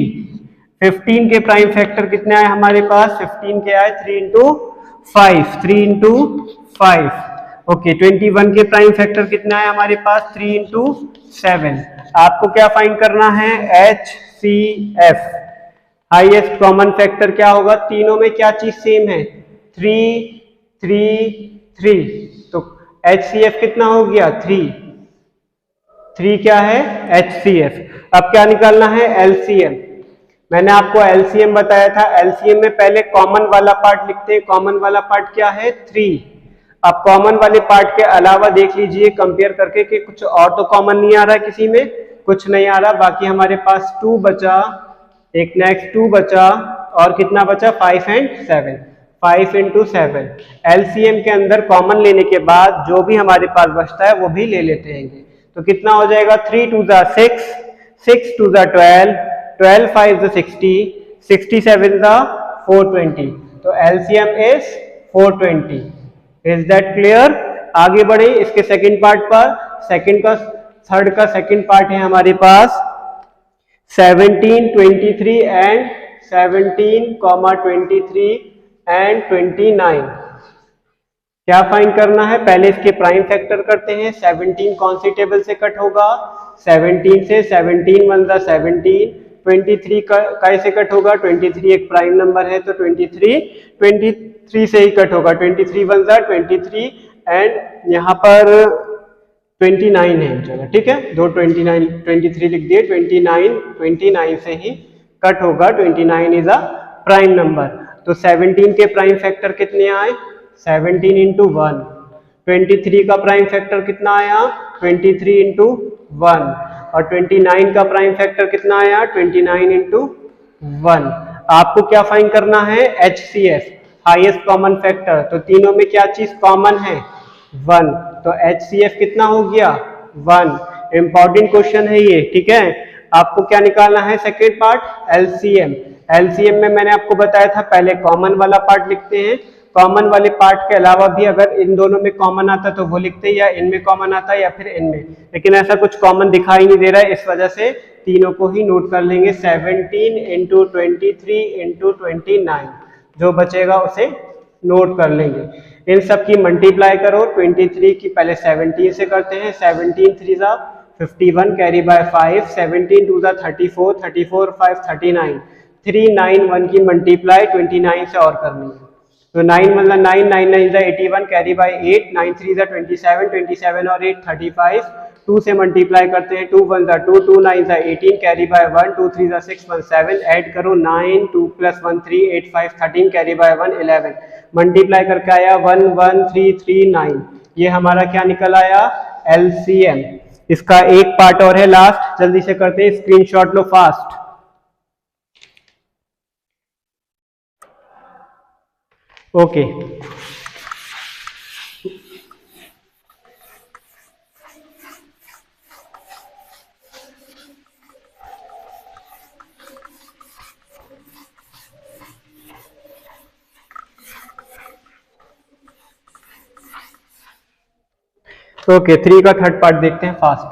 15 के प्राइम फैक्टर कितने आए हमारे पास, 15 के आए 3 इंटू 5, 3 इंटू 5। ओके, 21 के प्राइम फैक्टर कितना है हमारे पास, 3 इंटू 7। आपको क्या फाइंड करना है, HCF, हाईएस्ट कॉमन फैक्टर क्या होगा, तीनों में क्या चीज सेम है, 3 3 3, तो HCF कितना हो गया, 3 क्या है HCF। अब क्या निकालना है, LCM। मैंने आपको LCM बताया था, LCM में पहले कॉमन वाला पार्ट लिखते हैं, कॉमन वाला पार्ट क्या है 3। अब कॉमन वाले पार्ट के अलावा देख लीजिए कंपेयर करके कि कुछ और तो कॉमन नहीं आ रहा है, किसी में कुछ नहीं आ रहा, बाकी हमारे पास 2 बचा, एक नेक्स्ट 2 बचा और कितना बचा 5 एंड 7, 5 इंटू 7। LCM के अंदर कॉमन लेने के बाद जो भी हमारे पास बचता है वो भी ले लेते हैं, तो कितना हो जाएगा 3 2 6, 6 2 12, 12 5 60, 67 420, तो LCM is 420। Is that clear. आगे बढ़े इसके सेकंड पार्ट पर, थर्ड का सेकंड पार्ट है हमारे पास 17 23 एंड 17, 23 एंड 29। क्या फाइंड करना है, पहले इसके प्राइम फैक्टर करते हैं। 17 कौन सी टेबल से कट होगा, 17 से, 17 1 17। 23 का कैसे कट होगा, 23 एक प्राइम नंबर है तो 23 से ही कट होगा, 23 1 23 एंड यहाँ पर 29 है, चलो ठीक है, दो 23 लिख दिए, 29 से ही कट होगा, 29 इज अ प्राइम नंबर। तो 17 के प्राइम फैक्टर कितने आए, 17 इंटू 1। 23 का प्राइम फैक्टर कितना आया, 23 इंटू 1। और 29 का प्राइम फैक्टर कितना आया, 29 इंटू 1। आपको क्या फाइंड करना है, HCF, हाईएस्ट कॉमन फैक्टर। तो तीनों में क्या चीज कॉमन है, 1, तो HCF कितना हो गया 1। इंपॉर्टेंट क्वेश्चन है ये, ठीक है। आपको क्या निकालना है, सेकेंड पार्ट LCM। LCM में मैंने आपको बताया था पहले कॉमन वाला पार्ट लिखते हैं, कॉमन वाले पार्ट के अलावा भी अगर इन दोनों में कॉमन आता तो वो लिखते, या इनमें कॉमन आता या फिर इनमें, लेकिन ऐसा कुछ कॉमन दिखाई नहीं दे रहा है, इस वजह से तीनों को ही नोट कर लेंगे। 17 इंटू 23 इंटू 29, जो बचेगा उसे नोट कर लेंगे। इन सब की मल्टीप्लाई करो, 23 की पहले 17 से करते हैं, 17 3 51 कैरी बाय 5, 17 2 34, 34 5 39, 3 9 1 की मल्टीप्लाई 29 से और करनी है, तो 9 मतलब 9 9 9 81 कैरी बाय 8, 9 3 27, 27 और 8 35, 2 से मल्टीप्लाई करते हैं, 2 1 2, 2 9 18 कैरी बाय 1, 2 3 6 1 7, ऐड करो 9 2 + 1 3 8 5 13 कैरी बाय 1 11, मल्टीप्लाई करके आया 1 1 3 3 9। ये हमारा क्या निकल आया, LCM। इसका एक पार्ट और है लास्ट, जल्दी से करते हैं, स्क्रीनशॉट लो फास्ट। ओके ओके 3 का थर्ड पार्ट देखते हैं फास्ट।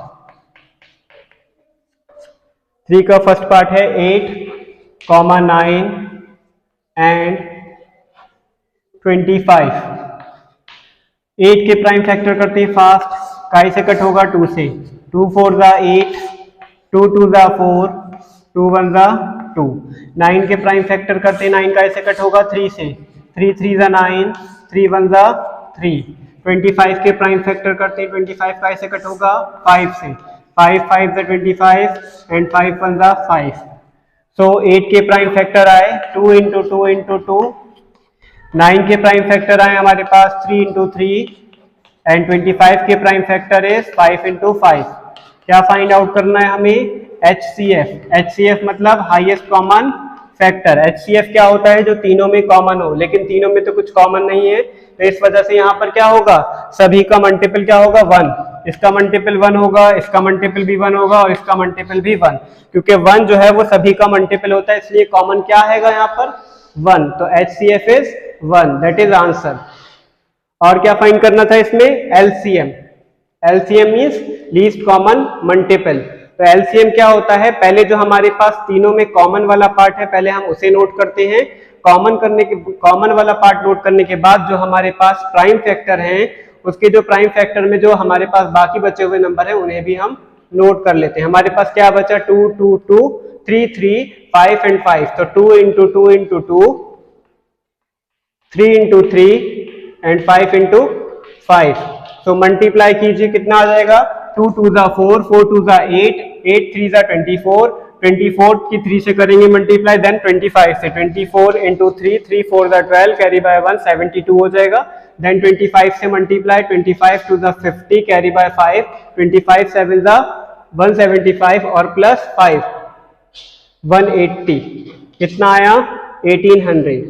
3 का फर्स्ट पार्ट है 8, 9 एंड 25। 8 के प्राइम फैक्टर करते हैं फास्ट, काई से कट होगा 2 से, 2 4 8, 2 2 4, 2 1 2। 9 के प्राइम फैक्टर करते हैं, 9 का ऐसे कट होगा 3 से, 3 3 9, 3 1 3। 25 के प्राइम फैक्टर करते हैं, 25 का ऐसे कट होगा 5 से, 5 5 25 एंड 5 1 5। सो 8 के प्राइम फैक्टर आए 2 इंटू 2 इंटू 2। 9 के प्राइम फैक्टर आए हमारे पास 3 इंटू 3 एंड 25 के प्राइम फैक्टर इज 5 इंटू 5। क्या फाइंड आउट करना है हमें, HCF। HCF मतलब हाईएस्ट कॉमन फैक्टर। HCF क्या होता है? जो तीनों में कॉमन हो, लेकिन तीनों में तो कुछ कॉमन नहीं है, तो इस वजह से यहाँ पर क्या होगा, सभी का मल्टीपल क्या होगा? 1। इसका मल्टीपल 1 होगा, इसका मल्टीपल भी 1 होगा और इसका मल्टीपल भी 1, क्योंकि 1 जो है वो सभी का मल्टीपल होता है, इसलिए कॉमन क्या आएगा यहाँ पर? 1। तो HCF is 1, that is answer. और क्या फाइंड करना था इसमें? LCM। LCM means least common multiple. तो LCM क्या होता है? पहले जो हमारे पास तीनों में कॉमन वाला पार्ट है, पहले हम उसे नोट करते हैं। कॉमन वाला पार्ट नोट करने के बाद जो हमारे पास प्राइम फैक्टर हैं, उसके जो प्राइम फैक्टर में जो हमारे पास बाकी बचे हुए नंबर हैं, उन्हें भी हम नोट कर लेते हैं। हमारे पास क्या बचा? 2 2 2 3 3 5 एंड 5। तो 2 into 2 into 2, 3 into 3 and 5 into 5। तो मल्टीप्लाई कीजिए, कितना आ जाएगा? 2 2 जा 4, 4 2 जा 8, 8 3 जा 24, 24 की 3 से करेंगे मल्टीप्लाई, देन 25 से, 24 इंटू 3, 3 4 जा 12, कैरी बाय 1 72 हो जाएगा। देन 25 से मल्टीप्लाई, 25 2 जा 50, कैरी बाय 5, 25 7 जा 175 और प्लस 5 180। कितना आया? 1800।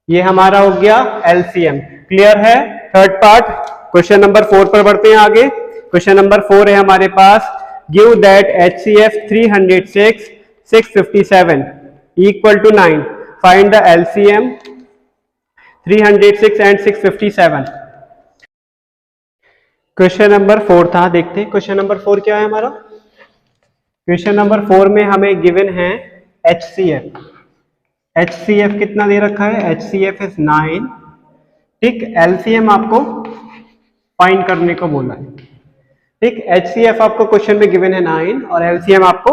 ये हमारा हो गया LCM। क्लियर है? Third part. क्वेश्चन नंबर 4 पर बढ़ते हैं आगे। क्वेश्चन नंबर 4 है हमारे पास, give that HCF 306 657 equal to 9, find the LCM 306 and 657। Question number 4 था, देखते हैं क्वेश्चन नंबर 4 क्या है हमारा। क्वेश्चन नंबर 4 में हमें गिवन है HCF। HCF कितना दे रखा है? HCF is 9। ठीक, LCM आपको फाइंड करने को बोला है। ठीक, HCF आपको क्वेश्चन में गिवन है 9 और LCM आपको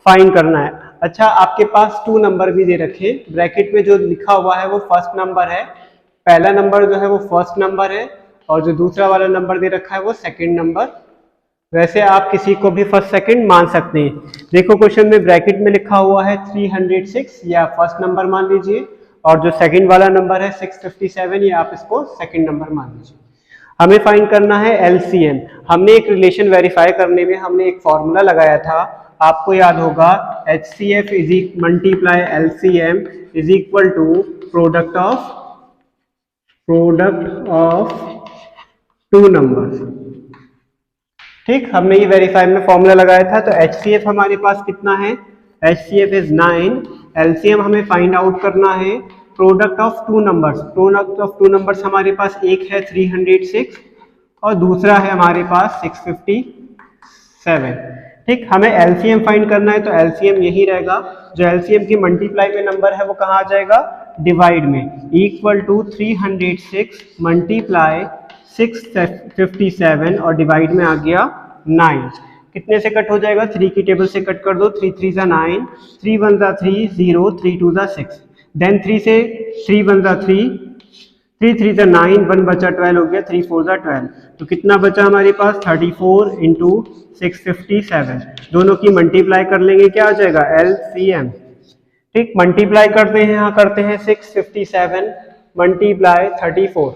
फाइंड करना है। अच्छा, आपके पास 2 नंबर भी दे रखे, ब्रैकेट में जो लिखा हुआ है वो फर्स्ट नंबर है, पहला नंबर जो है वो फर्स्ट नंबर है, और जो दूसरा वाला नंबर दे रखा है वो सेकंड नंबर। वैसे आप किसी को भी फर्स्ट सेकंड मान सकते हैं। देखो क्वेश्चन में ब्रैकेट में लिखा हुआ है 306, या फर्स्ट नंबर मान लीजिए, और जो सेकंड वाला नंबर है 657, ये आप इसको सेकंड नंबर मान लीजिए। हमें फाइंड करना है LCM। हमने एक रिलेशन वेरीफाई करने में हमने एक फॉर्मूला लगाया था, आपको याद होगा, HCF is multiply LCM is equal to product of 2 numbers. ठीक, हमने ये वेरीफाई में फॉर्मूला लगाया था। तो HCF हमारे पास कितना है? HCF is 9। LCM हमें फाइंड आउट करना है product of 2 numbers. Product of 2 numbers हमारे पास एक है 306 और दूसरा है हमारे पास 657। ठीक, हमें LCM फाइंड करना है, तो LCM यही रहेगा। जो LCM की मल्टीप्लाई में नंबर है वो कहाँ आ जाएगा? डिवाइड में। इक्वल टू 306 मल्टीप्लाई 657 और डिवाइड में आ गया 9। कितने से कट हो जाएगा? 3 की टेबल से कट कर दो, 3 3 जा 9, 3 1 जा 3 0, 3 2 जा 6, देन 3 से 3 1 जा 3, 3 3 जा 9, 1 बचा 12 हो गया, 3 4 जा 12। तो कितना बचा हमारे पास? 34 इंटू 657। दोनों की मल्टीप्लाई कर लेंगे, क्या आ जाएगा? LCM। ठीक, मल्टीप्लाई करते हैं, यहाँ करते हैं 657 मल्टीप्लाई 34,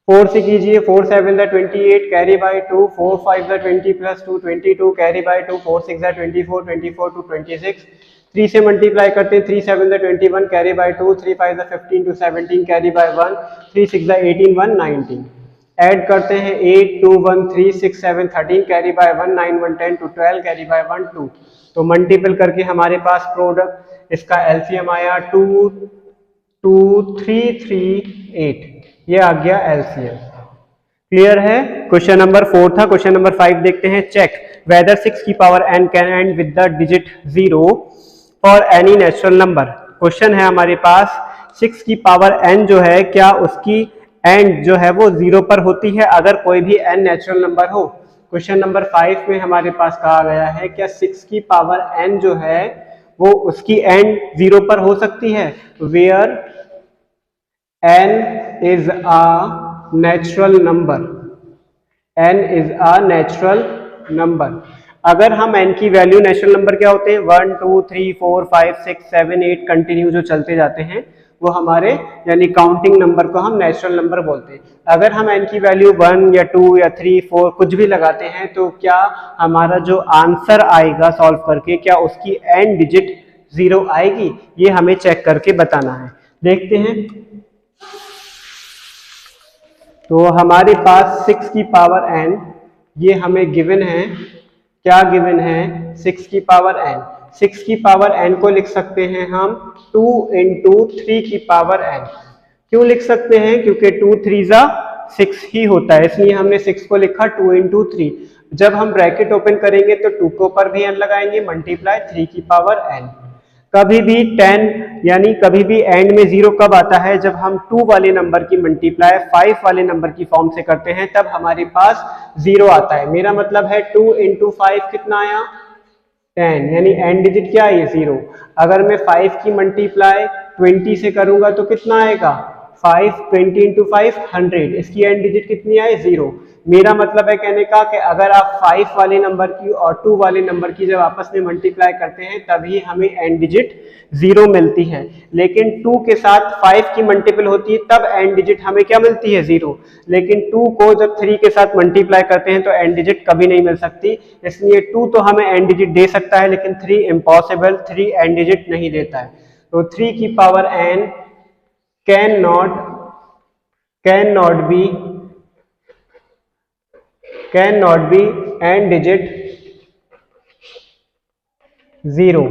4 से कीजिए, 4 7 28, carry by 2, 4 5 20 plus 2 22, carry by 2, 4 6 24, 24 2 26। 3 से मल्टीप्लाई करते हैं, 3 7 21, carry by 2, 3 5 15 2 17, carry by 1, 3 6 18 1 19। Add करते हैं 8 2 1 3 6 7 13, कैरी बाय 1 9 1 10 2 12, कैरी बाय 1 2। तो मल्टीपल करके हमारे पास प्रोडक्ट इसका LCM आया 2 2 3 3 8। ये आ गया LCM। क्लियर है? क्वेश्चन नंबर 4 था। क्वेश्चन नंबर 5 देखते हैं। चेक वेदर 6 की power n can and with the digit 0 for any natural number. Question है हमारे पास 6 की पावर n जो है, क्या उसकी एंड जो है वो 0 पर होती है अगर कोई भी n नेचुरल नंबर हो। क्वेश्चन नंबर 5 में हमारे पास कहा गया है क्या 6 की पावर n जो है वो उसकी एंड 0 पर हो सकती है। Where n is a natural number, n is a natural number। अगर हम n की वैल्यू, नेचुरल नंबर क्या होते हैं? 1 2 3 4 5 6 7 8 कंटिन्यू जो चलते जाते हैं वो हमारे यानी काउंटिंग नंबर को हम नेचुरल नंबर बोलते हैं। अगर हम n की वैल्यू 1 या 2 या 3 4 कुछ भी लगाते हैं तो क्या हमारा जो आंसर आएगा सॉल्व करके, क्या उसकी n डिजिट 0 आएगी, ये हमें चेक करके बताना है। देखते हैं। तो हमारे पास 6 की पावर n, ये हमें गिवन है। क्या गिवन है? 6 की पावर n। 6 की पावर n को लिख सकते हैं हम 2 इंटू 3 की पावर n। क्यों लिख सकते हैं? क्योंकि 2 3 जा 6 ही होता है, इसलिए हमने 6 को लिखा 2 इंटू 3। जब हम ब्रैकेट ओपन करेंगे तो 2 के ऊपर भी n लगाएंगे, मल्टीप्लाई 3 की पावर n। कभी भी 10 यानी कभी भी एंड में 0 कब आता है? जब हम 2 वाले नंबर की मल्टीप्लाई 5 वाले नंबर की फॉर्म से करते हैं, तब हमारे पास 0 आता है। मेरा मतलब है 2 इंटू 5 कितना आया? 10, यानी एंड डिजिट क्या है? 0। अगर मैं 5 की मल्टीप्लाई 20 से करूंगा तो कितना आएगा? 5, 20 इंटू 5 100। इसकी एंड डिजिट कितनी आए? 0। मेरा मतलब है कहने का कि अगर आप 5 वाले नंबर की और 2 वाले नंबर की जब आपस में मल्टीप्लाई करते हैं तभी हमें एंड डिजिट 0 मिलती है, लेकिन 2 के साथ 5 की मल्टीपल होती है तब एंड डिजिट हमें क्या मिलती है? 0। लेकिन 2 को जब 3 के साथ मल्टीप्लाई करते हैं तो एंड डिजिट कभी नहीं मिल सकती, इसलिए 2 तो हमें एंड डिजिट दे सकता है, लेकिन 3 इम्पॉसिबल, 3 एंड डिजिट नहीं देता है। तो 3 की power n can not be and digit 0।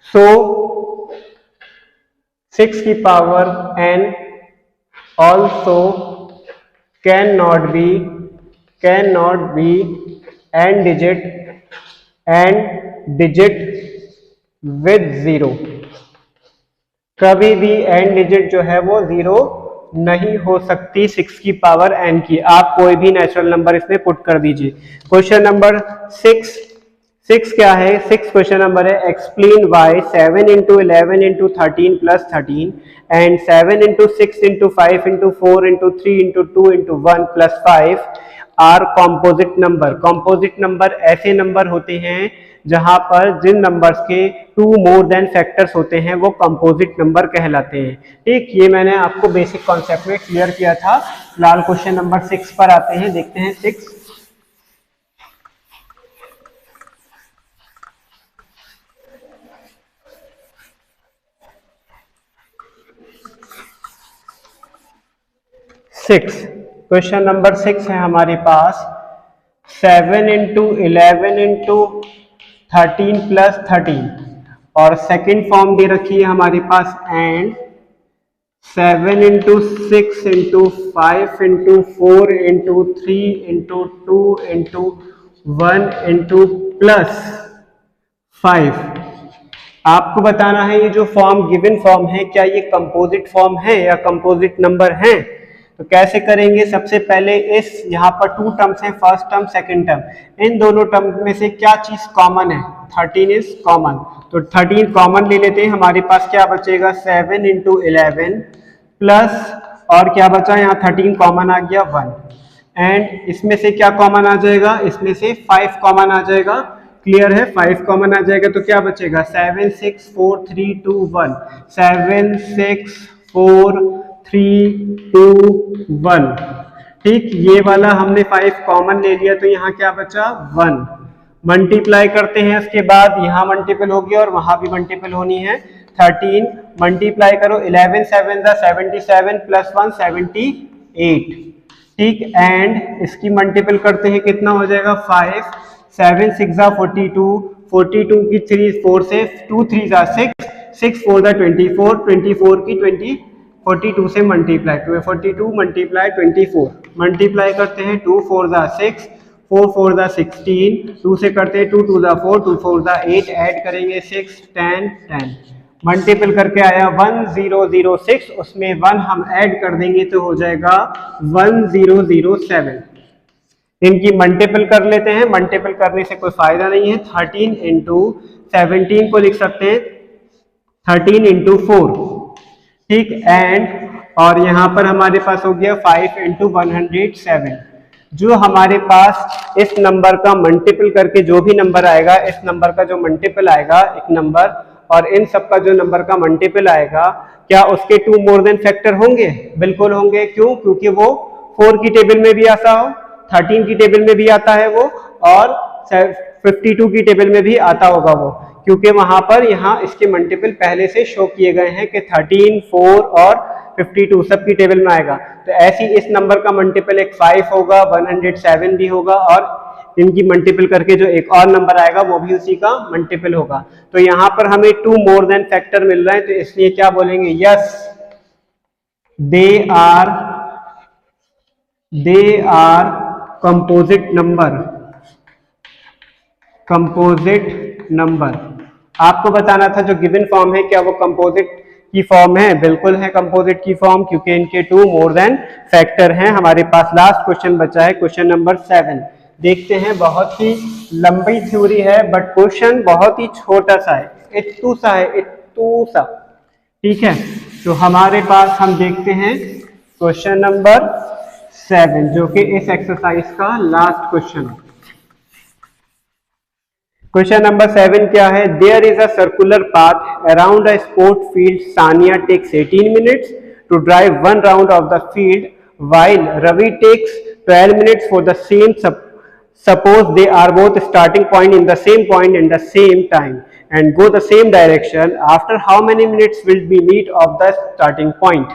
So 6 की power n also cannot be and digit with 0। कभी भी एंड डिजिट जो है वो 0 नहीं हो सकती 6 की पावर n की। आप कोई भी नेचुरल नंबर इसमें पुट कर दीजिए। क्वेश्चन नंबर 6 क्या है? 6 क्वेश्चन नंबर है, explain why 7 into 11 into 13 plus 13 and 7 into 6 into 5 into 4 into 3 into 2 into 1 plus 5 are composite number. Composite number ऐसे नंबर होते हैं जहां पर जिन नंबर्स के 2 मोर देन फैक्टर्स होते हैं वो कंपोजिट नंबर कहलाते हैं। ठीक, ये मैंने आपको बेसिक कॉन्सेप्ट में क्लियर किया था। फिलहाल क्वेश्चन नंबर 6 पर आते हैं, देखते हैं 6। क्वेश्चन नंबर 6 है हमारे पास 7 इंटू 11 इंटू 13 प्लस 13 और सेकेंड फॉर्म दे रखी है हमारे पास and 7 into 6 into 5 into 4 into 3 into 2 into 1 into plus 5। आपको बताना है ये जो फॉर्म गिवन फॉर्म है क्या ये कंपोजिट फॉर्म है या कंपोजिट नंबर है। तो कैसे करेंगे? सबसे पहले इस यहाँ पर 2 टर्म्स हैं, फर्स्ट टर्म सेकंड टर्म, इन दोनों टर्म में से क्या चीज कॉमन है? 13 इज कॉमन, तो 13 कॉमन ले लेते हैं। हमारे पास क्या बचेगा? 7 इंटू 11 प्लस और क्या बचा? यहाँ 13 कॉमन आ गया 1 एंड इसमें से क्या कॉमन आ जाएगा? इसमें से 5 कॉमन आ जाएगा। क्लियर है? 5 कॉमन आ जाएगा तो क्या बचेगा? 7 6 4 3 2 1 7 6 4 3 2 1। ठीक, ये वाला हमने 5 कॉमन ले लिया तो यहाँ क्या बचा? 1। मल्टीप्लाई करते हैं, उसके बाद यहाँ मल्टीपल होगी और वहां भी मल्टीपल होनी है। 13 मल्टीप्लाई करो, 11 7 77 प्लस 1 78। ठीक, एंड इसकी मल्टीपल करते हैं, कितना हो जाएगा? 5 7 6 42 42 की 3 4 से 2 3 6 6 4 24 24 की 20 42 से मल्टीप्लाई 42 मल्टीप्लाई 24 मल्टीप्लाई करते हैं 2 4 6 4 4 16 2 से करते हैं 2 2 4 2 4 8 ऐड करेंगे 6 10 10 मल्टीपल करके आया 1006, उसमें 1 हम ऐड कर देंगे तो हो जाएगा 1007। इनकी मल्टीपल कर लेते हैं, मल्टीपल करने से कोई फायदा नहीं है। 13 इंटू 17 को लिख सकते हैं 13 इंटू 4। ठीक, एंड और यहाँ पर हमारे पास हो गया 5 इंटू 107। जो हमारे पास इस नंबर का मल्टीपल करके जो भी नंबर आएगा, इस नंबर का जो मल्टीपल आएगा एक नंबर और इन सब का जो नंबर का मल्टीपल आएगा, क्या उसके 2 मोर देन फैक्टर होंगे? बिल्कुल होंगे। क्यों? क्योंकि वो 4 की टेबल में भी आता हो, 13 की टेबल में भी आता है वो और 52 की टेबल में भी आता होगा वो। क्योंकि वहां पर यहाँ इसके मल्टीपल पहले से शो किए गए हैं कि 13, 4 और 52 सबकी टेबल में आएगा। तो ऐसी इस नंबर का मल्टीपल एक 5 होगा, 107 भी होगा, और इनकी मल्टीपल करके जो एक और नंबर आएगा वो भी उसी का मल्टीपल होगा। तो यहाँ पर हमें 2 मोर देन फैक्टर मिल रहा है, तो इसलिए क्या बोलेंगे, yes they are composite number. आपको बताना था जो गिवन फॉर्म है क्या वो कंपोजिट की फॉर्म है, बिल्कुल है कंपोजिट की फॉर्म, क्योंकि इनके 2 मोर देन फैक्टर हैं। हमारे पास लास्ट क्वेश्चन बचा है, क्वेश्चन नंबर 7। देखते हैं, बहुत ही लंबी थ्योरी है बट क्वेश्चन बहुत ही छोटा सा है, इत्तू सा, ठीक है। तो हमारे पास हम देखते हैं क्वेश्चन नंबर 7 जो कि इस एक्सरसाइज का लास्ट क्वेश्चन है। क्वेश्चन नंबर 7 क्या है, there is a circular path around a sport field, Sania takes 18 minutes to drive 1 round of the field while Ravi takes 12 minutes for the same. Suppose they are both starting point in the same point in the same time and go the same direction. After how many minutes will be meet of the starting point?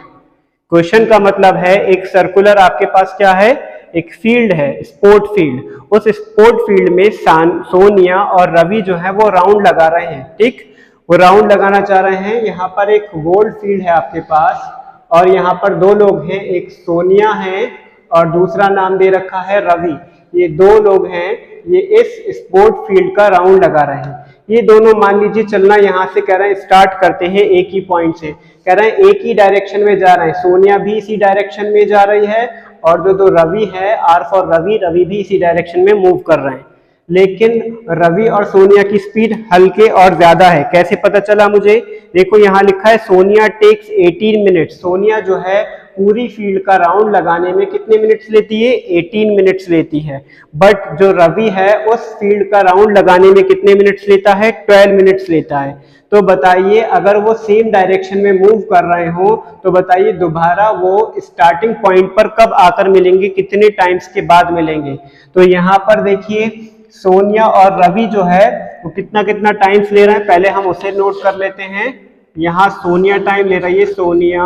Question का मतलब है एक सर्कुलर आपके पास क्या है, एक फील्ड है, स्पोर्ट फील्ड। उस स्पोर्ट फील्ड में सोनिया और रवि जो है वो राउंड लगा रहे हैं, ठीक, वो राउंड लगाना चाह रहे हैं। यहाँ पर एक गोल्ड फील्ड है आपके पास और यहाँ पर 2 लोग हैं, एक सोनिया है और दूसरा नाम दे रखा है रवि। ये 2 लोग हैं, ये इस स्पोर्ट फील्ड का राउंड लगा रहे हैं। ये दोनों मान लीजिए चलना यहाँ से कह रहे हैं, स्टार्ट करते हैं एक ही पॉइंट से, कह रहे हैं एक ही डायरेक्शन में जा रहे हैं। सोनिया भी इसी डायरेक्शन में जा रही है और जो 2 रवि है, आर फॉर रवि भी इसी डायरेक्शन में मूव कर रहे हैं। लेकिन रवि और सोनिया की स्पीड हल्के और ज्यादा है। कैसे पता चला मुझे, देखो यहाँ लिखा है सोनिया टेक्स 18 मिनट। सोनिया जो है पूरी फील्ड का राउंड लगाने में कितने मिनट्स लेती है, 18 मिनट्स लेती है। बट जो रवि है उस फील्ड का राउंड लगाने में कितने मिनट्स लेता है, 12 मिनट्स लेता है। तो बताइए अगर वो सेम डायरेक्शन में मूव कर रहे हो तो बताइए दोबारा वो स्टार्टिंग पॉइंट पर कब आकर मिलेंगे, कितने टाइम्स के बाद मिलेंगे। तो यहाँ पर देखिए सोनिया और रवि जो है वो कितना कितना टाइम्स ले रहे हैं, पहले हम उसे नोट कर लेते हैं। यहाँ सोनिया टाइम ले रही है, Sonia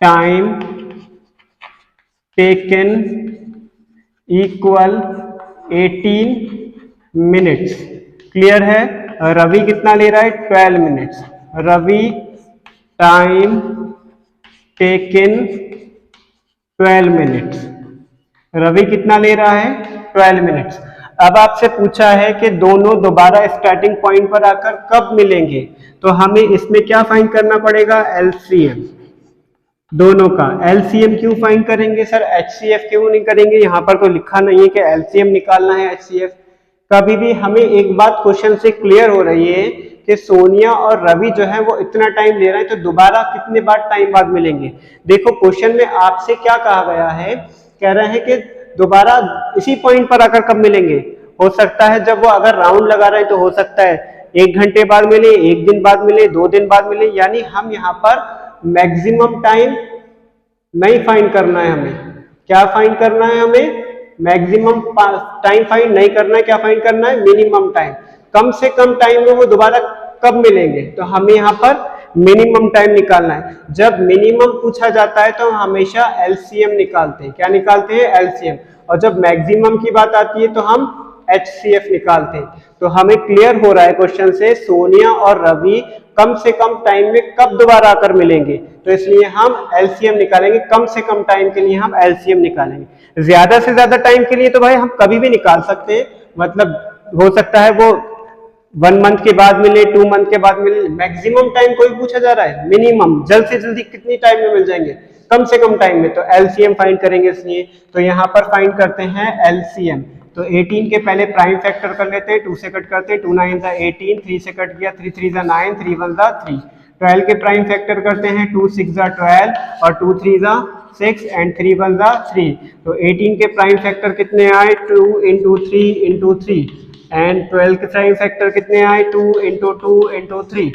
time taken equal 18 minutes, clear है। रवि कितना ले रहा है, 12 minutes. Ravi time taken 12 minutes, Ravi कितना ले रहा है, 12 मिनट्स। अब आपसे पूछा है कि दोनों दोबारा स्टार्टिंग पॉइंट पर आकर कब मिलेंगे, तो हमें इसमें क्या फाइंड करना पड़ेगा, एलसीएम। दोनों का एलसीएम क्यों फाइंड करेंगे सर, एचसीएफ क्यों नहीं करेंगे, यहाँ पर तो लिखा नहीं है कि एलसीएम निकालना है एचसीएफ। कभी भी हमें एक बात क्वेश्चन से क्लियर हो रही है कि सोनिया और रवि जो है वो इतना टाइम ले रहे हैं, तो दोबारा कितने बार टाइम बाद मिलेंगे। देखो क्वेश्चन में आपसे क्या कहा गया है, कह रहे हैं कि दोबारा इसी पॉइंट पर आकर कब मिलेंगे। हो सकता है जब वो अगर राउंड लगा रहे हैं तो हो सकता है 1 घंटे बाद मिले, 1 दिन बाद मिले, 2 दिन बाद मिले। यानी हम यहाँ पर मैक्सिमम टाइम नहीं फाइंड करना है, हमें क्या फाइंड करना है, हमें मैक्सिमम टाइम फाइंड नहीं करना है, क्या फाइंड करना है, मिनिमम टाइम। कम से कम टाइम में वो दोबारा कब मिलेंगे, तो हमें यहाँ पर मिनिमम टाइम निकालना है। जब मिनिमम पूछा जाता है तो हम हमेशा एलसीएम निकालते हैं, क्या निकालते हैं, एलसीएम। और जब मैक्सिमम की बात आती है तो हम एचसीएफ निकालते हैं। तो हमें क्लियर हो रहा है क्वेश्चन से सोनिया और रवि कम से कम टाइम में कब दोबारा आकर मिलेंगे, तो इसलिए हम एलसीएम निकालेंगे। कम से कम टाइम के लिए हम एलसीएम निकालेंगे। ज्यादा से ज्यादा टाइम के लिए तो भाई हम कभी भी निकाल सकते हैं, मतलब हो सकता है वो 1 मंथ के बाद मिले, 2 मंथ के बाद मिले। मैक्सिमम टाइम कोई पूछा जा रहा है, मिनिमम जल्द से जल्दी कितनी टाइम में मिल जाएंगे, कम से कम टाइम में, तो एलसीएम फाइंड करेंगे। इसलिए तो यहाँ पर फाइंड करते हैं एलसीएम। तो 18 के पहले प्राइम फैक्टर कर लेते हैं, 2 से कट करते हैं, 2 9 18, 3 से कट गया, 3 3 9, 3 1 3। 12 के प्राइम फैक्टर करते हैं, 2 6 12 और 2 3 6 एंड 3 1 3। तो 18 के प्राइम फैक्टर कितने आए, 2 × 3 × 3 एंड 12 के प्राइम फैक्टर कितने आए, 2 × 2 × 3।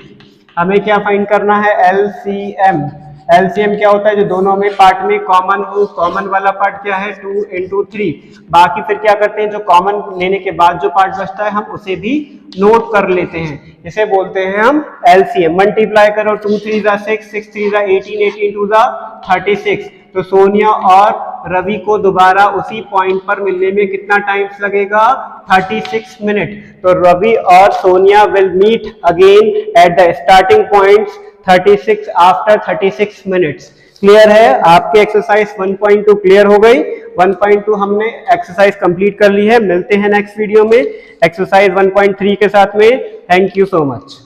हमें क्या फाइंड करना है, एलसीएम। एलसीएम क्या होता है, जो दोनों में पार्ट में कॉमन हो, कॉमन वाला पार्ट क्या है 2 into 3, बाकी फिर क्या करते हैं, जो कॉमन लेने के बाद जो पार्ट बचता है हम उसे भी नोट कर लेते हैं, इसे बोलते हैं हम एलसीएम। मल्टीप्लाई करो 2 3 6 6 3 18 18 2 36, तो सोनिया और रवि को दोबारा उसी पॉइंट पर मिलने में कितना टाइम्स लगेगा, 36 मिनट। तो रवि और Sonia will meet again at the starting points 36 after 36 minutes. Clear है, आपके एक्सरसाइज 1.2 क्लियर हो गई। 1.2 हमने एक्सरसाइज कंप्लीट कर ली है। मिलते हैं नेक्स्ट वीडियो में एक्सरसाइज 1.3 के साथ में। Thank you so much.